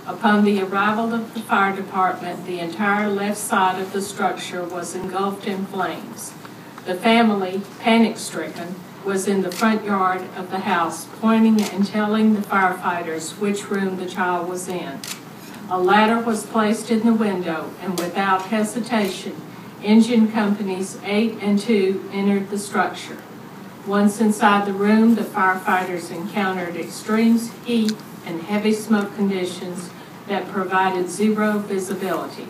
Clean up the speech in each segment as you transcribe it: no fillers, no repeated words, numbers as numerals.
Upon the arrival of the fire department, the entire left side of the structure was engulfed in flames. The family, panic-stricken, was in the front yard of the house, pointing and telling the firefighters which room the child was in. A ladder was placed in the window, and without hesitation, engine companies 8 and 2 entered the structure. Once inside the room, the firefighters encountered extreme heat and heavy smoke conditions that provided zero visibility.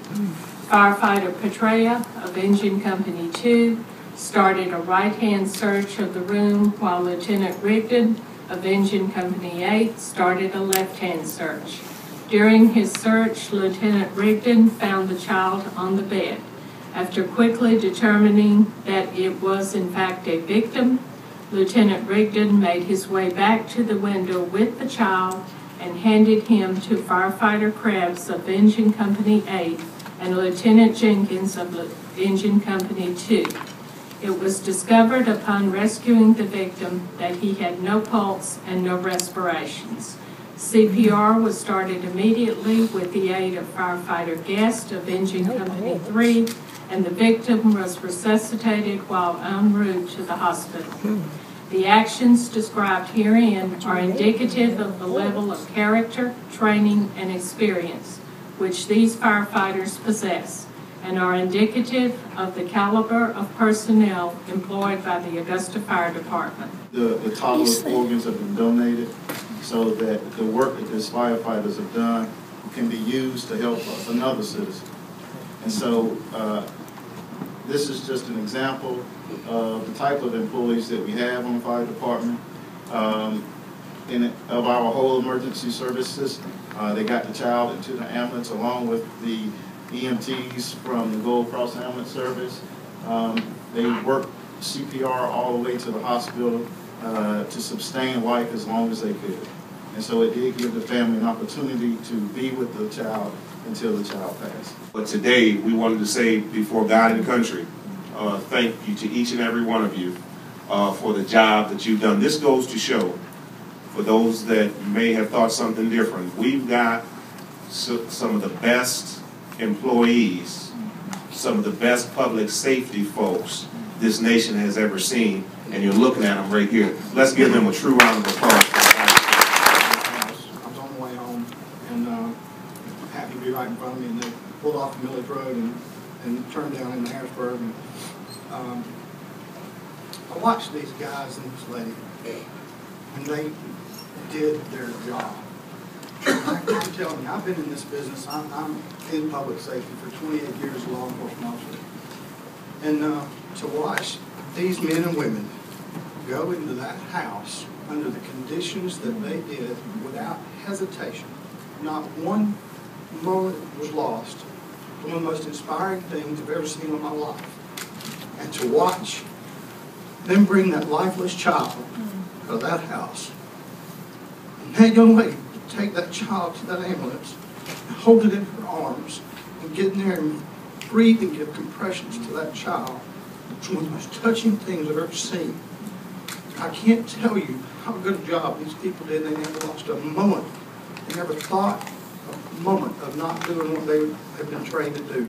Firefighter Petrea of Engine Company 2 started a right-hand search of the room, while Lieutenant Rigdon of Engine Company 8 started a left-hand search. During his search, Lieutenant Rigdon found the child on the bed. After quickly determining that it was in fact a victim, Lieutenant Rigdon made his way back to the window with the child and handed him to Firefighter Krebs of Engine Company 8 and Lieutenant Jenkins of Engine Company 2. It was discovered upon rescuing the victim that he had no pulse and no respirations. CPR was started immediately with the aid of Firefighter Guest of Engine Company 3, and the victim was resuscitated while en route to the hospital. The actions described herein are indicative of the level of character, training, and experience which these firefighters possess, and are indicative of the caliber of personnel employed by the Augusta Fire Department. The toddler organs have been donated so that the work that these firefighters have done can be used to help another citizen. And so this is just an example of the type of employees that we have on the fire department. Of our whole emergency service system. They got the child into the ambulance along with the EMTs from the Gold Cross Ambulance Service. They worked CPR all the way to the hospital to sustain life as long as they could. And so it did give the family an opportunity to be with the child until the child passed. But today we wanted to say before God and country, thank you to each and every one of you for the job that you've done. This goes to show, for those that may have thought something different, we've got some of the best employees, some of the best public safety folks this nation has ever seen, and you're looking at them right here. Let's give them a true round of applause. I was on the way home, and happened to be right in front of me, and they pulled off the Millage Road and turned down into Harrisburg. And I watched these guys and this lady, and they did their job. I'm telling you, I've been in this business. I'm in public safety for 28 years as a law enforcement officer. And to watch these men and women go into that house under the conditions that they did without hesitation, not one moment was lost. One of the most inspiring things I've ever seen in my life. And to watch them bring that lifeless child out of that house. And that young lady take that child to that ambulance and hold it in her arms and get in there and breathe and give compressions to that child. It's one of the most touching things I've ever seen. I can't tell you how good a job these people did. They never lost a moment. They never thought a moment of not doing what they have been trained to do.